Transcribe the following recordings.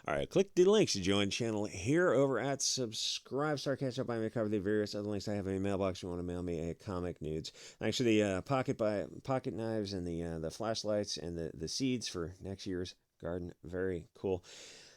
All right, click the links to join the channel here over at subscribe. Start catch up. I may cover the various other links I have in my mailbox. You want to mail me a comic nudes. Actually, the pocket knives and the flashlights and the seeds for next year's garden. Very cool.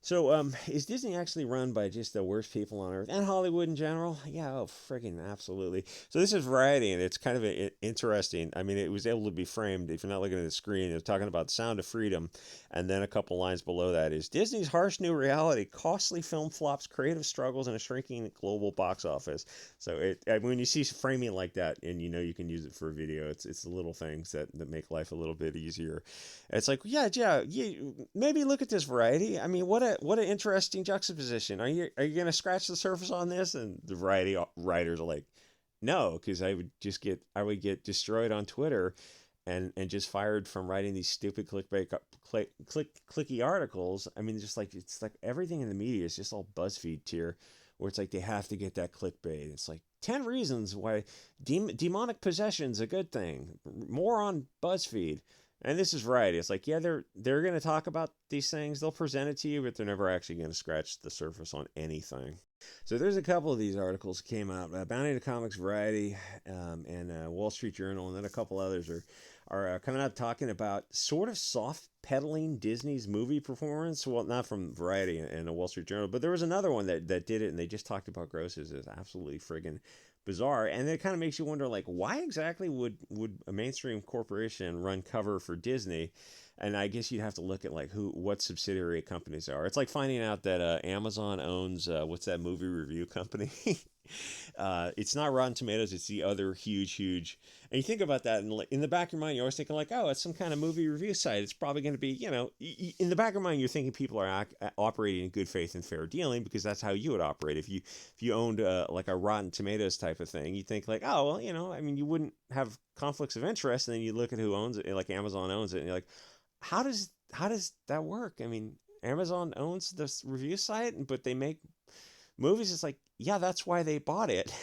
So, is Disney actually run by just the worst people on earth and Hollywood in general? Yeah, oh, friggin' absolutely. So this is Variety, and it's kind of interesting. I mean, it was able to be framed. If you're not looking at the screen, it's talking about Sound of Freedom, and then a couple lines below that is Disney's harsh new reality, costly film flops, creative struggles, and a shrinking global box office. So when you see framing like that, and you know you can use it for a video, it's the little things that make life a little bit easier. It's like, yeah. Maybe look at this Variety. I mean, what an interesting juxtaposition. Are you gonna scratch the surface on this? And the Variety writers are like, no, because I would get destroyed on Twitter, and just fired from writing these stupid clicky articles. I mean, just like it's like everything in the media is just all BuzzFeed tier, where it's like they have to get that clickbait. It's like 10 reasons why demonic possession's a good thing. More on BuzzFeed. And this is Variety. It's like, yeah, they're going to talk about these things. They'll present it to you, but they're never actually going to scratch the surface on anything. So there's a couple of these articles that came out. Bounty to Comics, Variety, and Wall Street Journal, and then a couple others are coming out talking about sort of soft peddling Disney's movie performance. Well, not from Variety and a Wall Street Journal, but there was another one that did it, and they just talked about grosses. It's absolutely friggin' bizarre, and it kind of makes you wonder, like, why exactly would a mainstream corporation run cover for Disney? And I guess you'd have to look at like what subsidiary companies are. It's like finding out that Amazon owns what's that movie review company? It's not Rotten Tomatoes. It's the other huge. And you think about that, and like, in the back of your mind, you're always thinking like, oh, it's some kind of movie review site. It's probably going to be, in the back of your mind, you're thinking people are operating in good faith and fair dealing because that's how you would operate. If you owned like a Rotten Tomatoes type of thing, you think like, oh, well, I mean, you wouldn't have conflicts of interest, and then you look at who owns it, like Amazon owns it, and you're like, how does that work? I mean, Amazon owns this review site, but they make movies. It's like, yeah, that's why they bought it.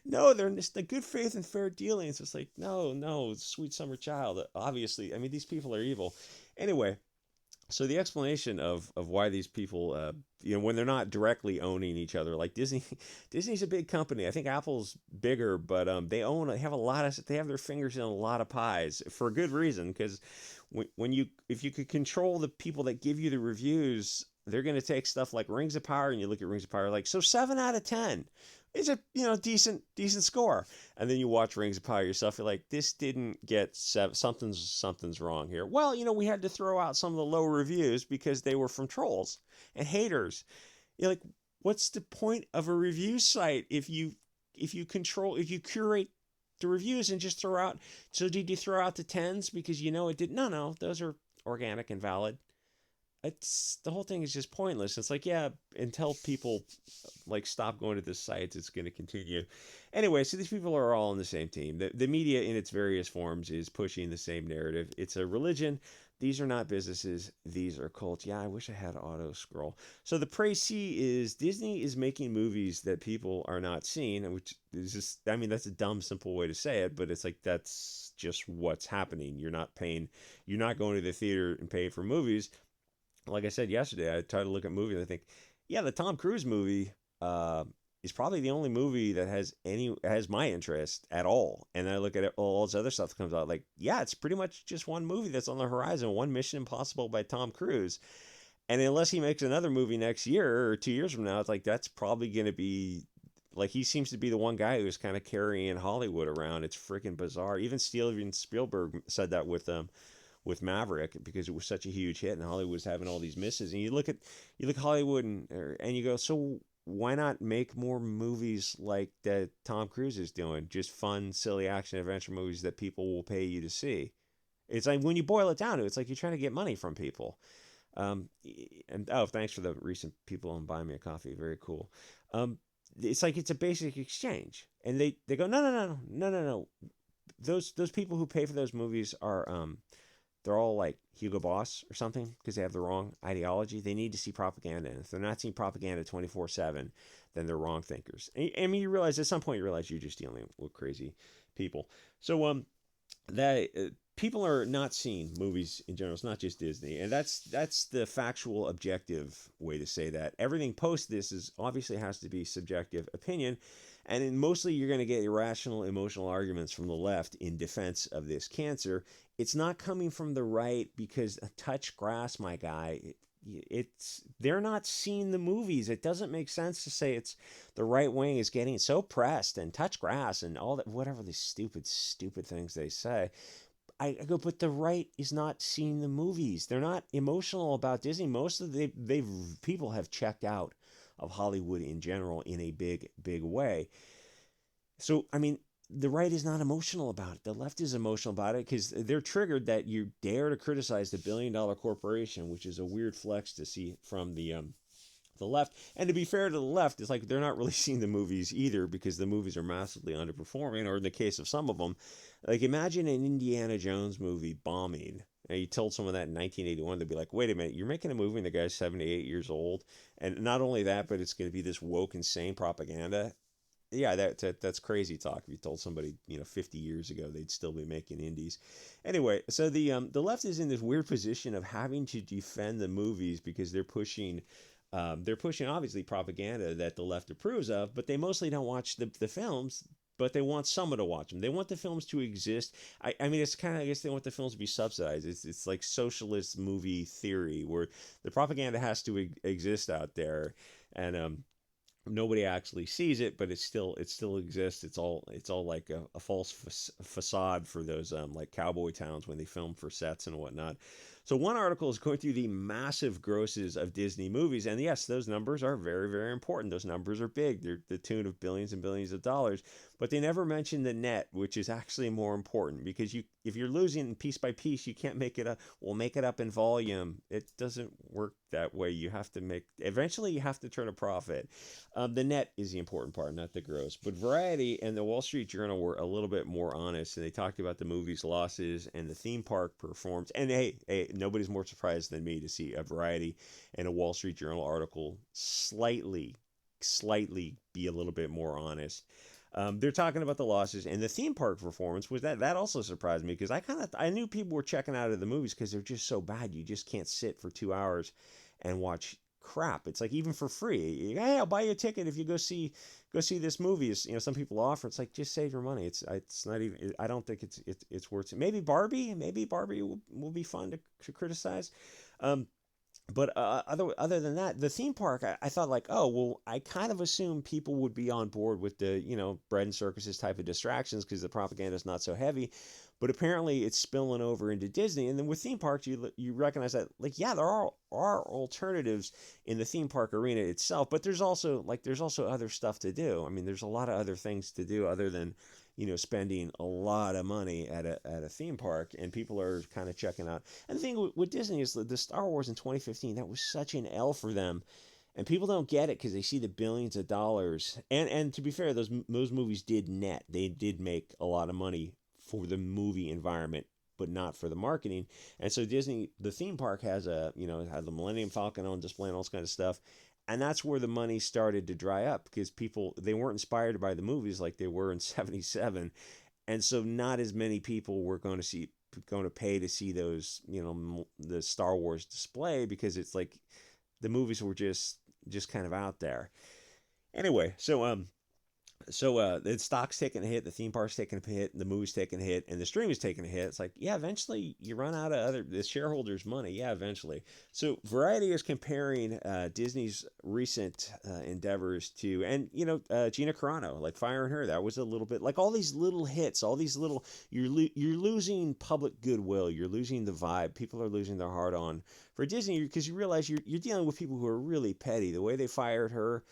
No, they're just the good faith and fair dealing. It's just like, no, sweet summer child. Obviously, I mean, these people are evil. Anyway, so the explanation of why these people, when they're not directly owning each other, like Disney, Disney's a big company. I think Apple's bigger, but they have they have their fingers in a lot of pies for a good reason. Because if you could control the people that give you the reviews, they're going to take stuff like Rings of Power, and you look at Rings of Power like, so 7 out of 10. It's a decent score, and then you watch Rings of Power yourself. You're like, this didn't get seven. Something's wrong here. Well, we had to throw out some of the low reviews because they were from trolls and haters. You're like, what's the point of a review site if you curate the reviews and just throw out? So did you throw out the tens because it did? No, those are organic and valid. It's the whole thing is just pointless. It's like, yeah, until people like stop going to the sites, it's going to continue. Anyway, so these people are all on the same team. The media in its various forms is pushing the same narrative. It's a religion. These are not businesses. These are cults. Yeah, I wish I had auto scroll. So the précis is Disney is making movies that people are not seeing, which is just, I mean, that's a dumb, simple way to say it, but it's like that's just what's happening. You're not going to the theater and paying for movies. Like I said yesterday, I try to look at movies. And I think, yeah, the Tom Cruise movie is probably the only movie that has my interest at all. And then I look at all this other stuff that comes out. Like, yeah, it's pretty much just one movie that's on the horizon. One Mission Impossible by Tom Cruise. And unless he makes another movie next year or 2 years from now, it's like that's probably going to be like he seems to be the one guy who's kind of carrying Hollywood around. It's freaking bizarre. Even Steven Spielberg said that with Maverick because it was such a huge hit and Hollywood was having all these misses. And you look at Hollywood and you go, so why not make more movies like that Tom Cruise is doing? Just fun, silly action adventure movies that people will pay you to see. It's like when you boil it down to it, it's like you're trying to get money from people. Um, and oh, thanks for the recent people on Buy Me a Coffee. Very cool. It's like it's a basic exchange, and they go, no. Those people who pay for those movies are they're all like Hugo Boss or something because they have the wrong ideology. They need to see propaganda. And if they're not seeing propaganda 24/7, then they're wrong thinkers. I mean, you realize at some point, you're just dealing with crazy people. So, that people are not seeing movies in general. It's not just Disney, and that's the factual, objective way to say that. Everything post this is obviously has to be subjective opinion, and mostly you're going to get irrational, emotional arguments from the left in defense of this cancer. It's not coming from the right because touch grass, my guy. It's they're not seeing the movies. It doesn't make sense to say it's the right wing is getting so pressed and touch grass and all that, whatever these stupid things they say. I go, but the right is not seeing the movies. They're not emotional about Disney. Most of they've people have checked out of Hollywood in general in a big way. So I mean, the right is not emotional about it. The left is emotional about it because they're triggered that you dare to criticize the $1 billion corporation, which is a weird flex to see from the left. And to be fair to the left, it's like they're not really seeing the movies either because the movies are massively underperforming, or in the case of some of them, like imagine an Indiana Jones movie bombing. And you told someone that in 1981, they'd be like, wait a minute, you're making a movie and the guy's 78 years old. And not only that, but it's going to be this woke, insane propaganda. Yeah, that's crazy talk. If you told somebody 50 years ago they'd still be making indies, anyway. So the left is in this weird position of having to defend the movies because they're pushing obviously propaganda that the left approves of, but they mostly don't watch the films. But they want someone to watch them. They want the films to exist. I mean, it's kind of, I guess they want the films to be subsidized. It's like socialist movie theory where the propaganda has to exist out there, and nobody actually sees it, but it still exists. It's all like a false facade for those like cowboy towns when they film for sets and whatnot. So one article is going through the massive grosses of Disney movies, and yes, those numbers are very important. Those numbers are big. They're the tune of billions and billions of dollars, but they never mention the net, which is actually more important because if you're losing piece by piece, you can't make it up. We'll make it up in volume. It doesn't work that way. You have to eventually you have to turn a profit. The net is the important part, not the gross. But Variety and the Wall Street Journal were a little bit more honest, and they talked about the movie's losses and the theme park performance. And hey, nobody's more surprised than me to see a Variety and a Wall Street Journal article slightly be a little bit more honest. They're talking about the losses and the theme park performance. Was that also surprised me because I knew people were checking out of the movies because they're just so bad. You just can't sit for 2 hours and watch crap. It's like even for free. Hey, I'll buy you a ticket if you go see this movie. Some people offer. It's like just save your money. It's not even. I don't think it's worth it. Maybe Barbie. Maybe Barbie will be fun to criticize. Um, but other than that, the theme park, I thought like, oh well, I kind of assumed people would be on board with the bread and circuses type of distractions because the propaganda is not so heavy. But apparently, it's spilling over into Disney, and then with theme parks, you recognize that like yeah, there are alternatives in the theme park arena itself, but there's also other stuff to do. I mean, there's a lot of other things to do other than spending a lot of money at a theme park, and people are kind of checking out. And the thing with Disney is the Star Wars in 2015, that was such an L for them. And people don't get it because they see the billions of dollars. And to be fair, those movies did net. They did make a lot of money for the movie environment, but not for the marketing. And so Disney, the theme park has had the Millennium Falcon on display and all this kind of stuff. And that's where the money started to dry up because people, they weren't inspired by the movies like they were in 77. And so not as many people were going to pay to see those, the Star Wars display because it's like the movies were just kind of out there. Anyway, so the stock's taking a hit, the theme park's taking a hit, the movie's taking a hit, and the stream is taking a hit. It's like, yeah, eventually you run out of the shareholders' money. Yeah, eventually. So Variety is comparing Disney's recent endeavors to, and Gina Carano, like firing her. That was a little bit like all these little hits, all these little. You're losing public goodwill. You're losing the vibe. People are losing their heart on for Disney because you realize you're dealing with people who are really petty. The way they fired her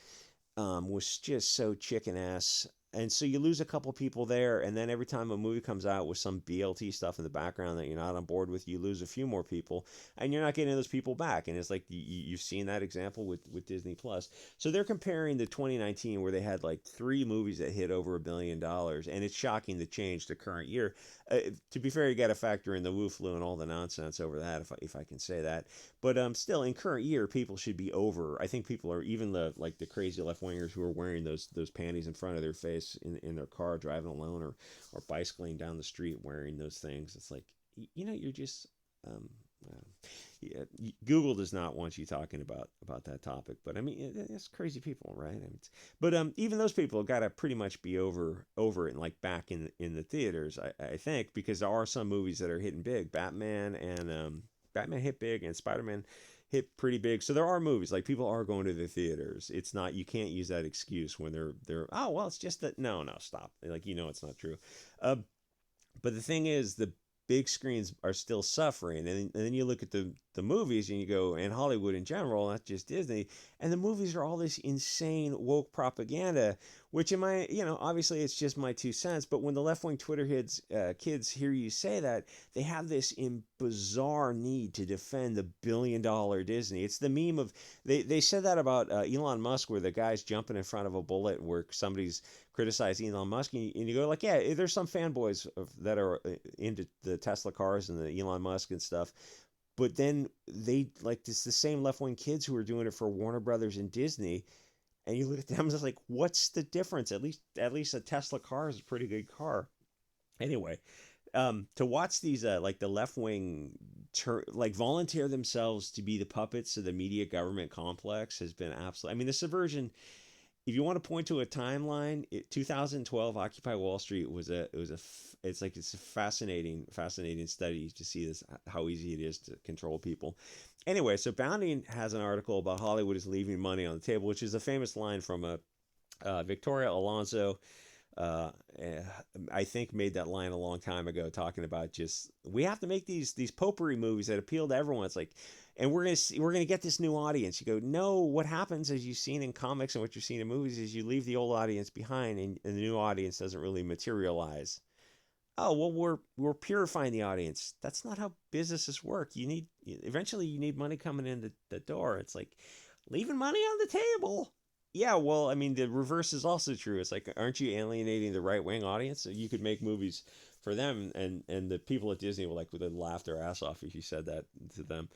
was just so chicken ass. And so you lose a couple people there, and then every time a movie comes out with some BLT stuff in the background that you're not on board with, you lose a few more people, and you're not getting those people back. And it's like you've seen that example with Disney Plus. So they're comparing the 2019 where they had like 3 movies that hit over $1 billion, and it's shocking the change to current year. To be fair, you got to factor in the Wu flu and all the nonsense over that, if I can say that. But still, in current year, people should be over. I think people are even the crazy left wingers who are wearing those panties in front of their face in their car driving alone or bicycling down the street wearing those things. It's like you're just um, uh, yeah, Google does not want you talking about that topic. But I mean, it's crazy people, right? I mean, but even those people got to pretty much be over it and like back in the theaters. I think because there are some movies that are hitting big. Batman hit big, and Spider-Man hit pretty big. So there are movies like people are going to the theaters. It's not, you can't use that excuse when they're oh well, it's just that. No, stop. Like, it's not true. Uh, but the thing is, the big screens are still suffering. And then you look at the movies and you go, and Hollywood in general, not just Disney, and the movies are all this insane woke propaganda, which in my, obviously it's just my 2 cents, but when the left wing Twitter kids hear you say that, they have this bizarre need to defend the $1 billion Disney. It's the meme of, they said that about Elon Musk, where the guy's jumping in front of a bullet where somebody's criticize Elon Musk, and you go like, yeah, there's some fanboys that are into the Tesla cars and the Elon Musk and stuff, but then they like this the same left wing kids who are doing it for Warner Brothers and Disney, and you look at them and it's like, what's the difference? At least a Tesla car is a pretty good car. Anyway, to watch these like the left wing like volunteer themselves to be the puppets of the media government complex has been absolute. I mean, the subversion, if you want to point to a timeline, 2012 Occupy Wall Street it's a fascinating study to see this, how easy it is to control people. Anyway, so Bounding has an article about Hollywood is leaving money on the table, which is a famous line from Victoria Alonso. uh, eh, I think made that line a long time ago, talking about just we have to make these potpourri movies that appeal to everyone. It's like, and we're gonna get this new audience. You go, no. What happens, as you've seen in comics and what you've seen in movies, is you leave the old audience behind, and the new audience doesn't really materialize. Oh well, we're purifying the audience. That's not how businesses work. Eventually you need money coming in the door. It's like leaving money on the table. Yeah, well, I mean, the reverse is also true. It's like, aren't you alienating the right wing audience? So you could make movies for them, and the people at Disney would laugh their ass off if you said that to them.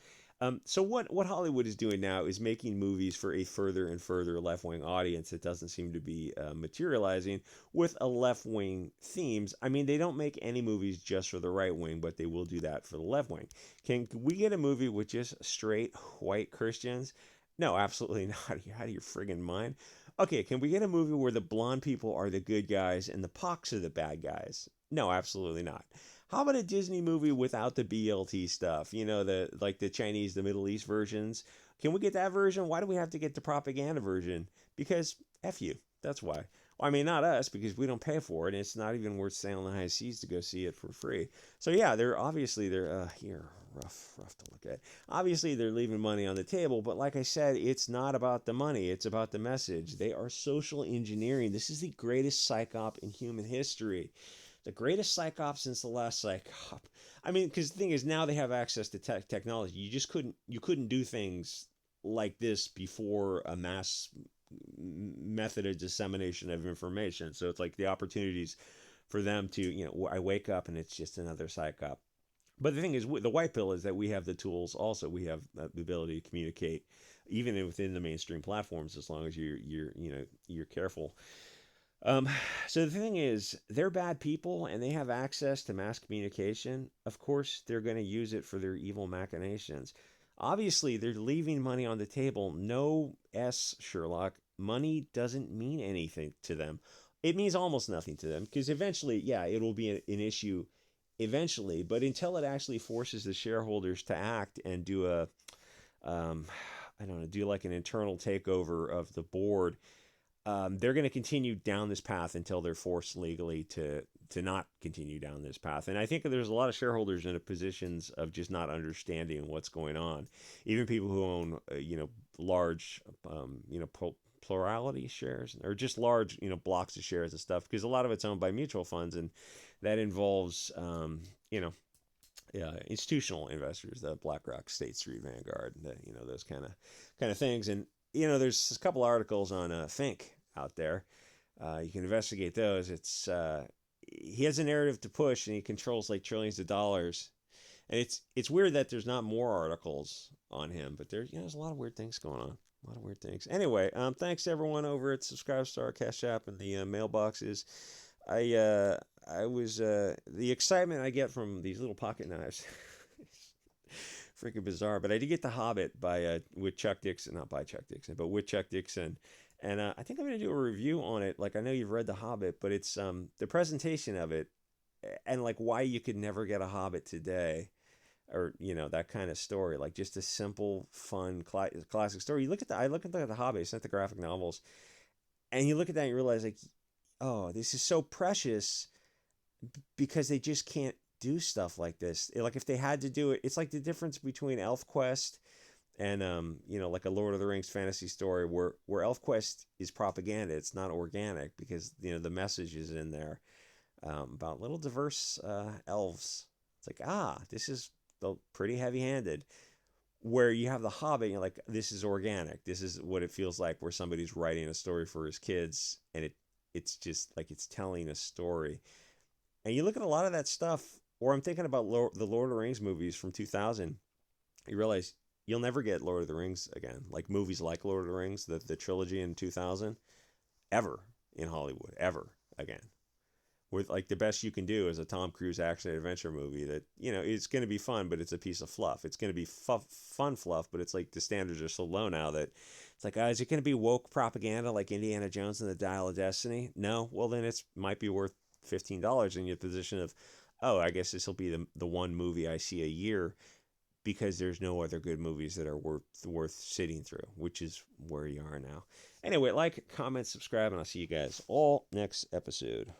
So what Hollywood is doing now is making movies for a further and further left wing audience that doesn't seem to be materializing with a left wing themes. I mean, they don't make any movies just for the right wing, but they will do that for the left wing. Can we get a movie with just straight white Christians? No, absolutely not. Are you out of your friggin' mind? Okay, can we get a movie where the blonde people are the good guys and the pox are the bad guys? No, absolutely not. How about a Disney movie without the BLT stuff? The Chinese, the Middle East versions. Can we get that version? Why do we have to get the propaganda version? Because F you. That's why. Well, I mean, not us, because we don't pay for it, and it's not even worth sailing the high seas to go see it for free. So yeah, they're here rough to look at. Obviously, they're leaving money on the table, but like I said, it's not about the money; it's about the message. They are social engineering. This is the greatest psyop in human history, the greatest psyop since the last psyop. I mean, because the thing is, now they have access to technology. You couldn't do things like this before a mass method of dissemination of information. So it's like the opportunities for them to, I wake up and it's just another psyop. But the thing is, the white pill is that we have the tools. Also, we have the ability to communicate, even within the mainstream platforms, as long as you're careful. Um, so the thing is, they're bad people, and they have access to mass communication. Of course, they're going to use it for their evil machinations. Obviously, they're leaving money on the table. No S, Sherlock. Money doesn't mean anything to them. It means almost nothing to them, because eventually, yeah, it will be an issue eventually, but until it actually forces the shareholders to act and do um, I don't know, do like an internal takeover of the board, they're going to continue down this path until they're forced legally to not continue down this path. And I think there's a lot of shareholders in positions of just not understanding what's going on. Even people who own, large, plurality shares, or just large, blocks of shares and stuff, because a lot of it's owned by mutual funds, and that involves, institutional investors, the BlackRock, State Street, Vanguard, those kind of things. And there's a couple articles on Fink out there. You can investigate those. He has a narrative to push, and he controls like trillions of dollars. And it's weird that there's not more articles on him, but there's a lot of weird things going on. A lot of weird things. Anyway, thanks to everyone over at Subscribe Star, Cash App, and the mailboxes. I was the excitement I get from these little pocket knives. Freaking bizarre. But I did get The Hobbit by with Chuck Dixon, not by Chuck Dixon, but with Chuck Dixon, and I think I'm gonna do a review on it. Like I know you've read The Hobbit, but it's the presentation of it and like why you could never get a Hobbit today, or that kind of story. Like just a simple, fun, classic story. You look at I look at the Hobbit, it's not the graphic novels, and you look at that and you realize like, oh, this is so precious because they just can't do stuff like this. Like if they had to do it, it's like the difference between ElfQuest and like a Lord of the Rings fantasy story where ElfQuest is propaganda. It's not organic because the message is in there about little diverse elves. It's like this is pretty heavy-handed. Where you have The Hobbit, you're like, this is organic. This is what it feels like where somebody's writing a story for his kids, and it's just like it's telling a story. And you look at a lot of that stuff, or I'm thinking about the Lord of the Rings movies from 2000. You realize you'll never get Lord of the Rings again, like movies like Lord of the Rings, the trilogy in 2000, ever in Hollywood, ever again. With like the best you can do is a Tom Cruise action adventure movie that it's going to be fun, but it's a piece of fluff. It's going to be fun fluff, but it's like the standards are so low now that it's like, is it going to be woke propaganda like Indiana Jones and the Dial of Destiny? No. Well, then it might be worth $15 in your position of, oh, I guess this will be the one movie I see a year because there's no other good movies that are worth sitting through, which is where you are now. Anyway, like, comment, subscribe, and I'll see you guys all next episode.